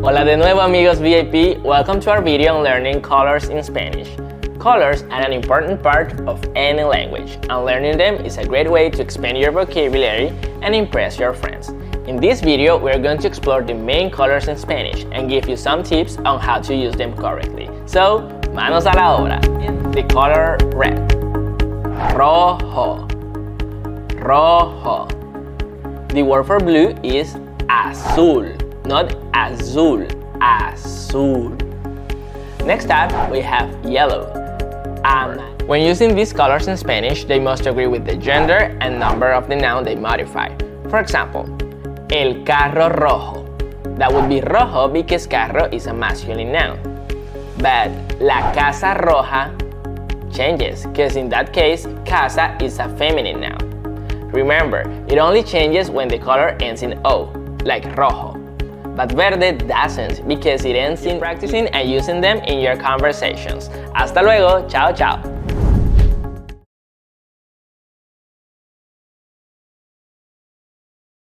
Hola de nuevo amigos VIP, welcome to our video on learning colors in Spanish. Colors are an important part of any language, and learning them is a great way to expand your vocabulary and impress your friends. In this video, we are going to explore the main colors in Spanish and give you some tips on how to use them correctly. So, manos a la obra. The color red. Rojo. Rojo. The word for blue is azul, not azul, azul. Next up, we have yellow. When using these colors in Spanish, they must agree with the gender and number of the noun they modify. For example, el carro rojo. That would be rojo because carro is a masculine noun. But la casa roja changes because in that case, casa is a feminine noun. Remember, it only changes when the color ends in O, like rojo. But verde doesn't because it ends in practicing and using them in your conversations. Hasta luego, chao chao.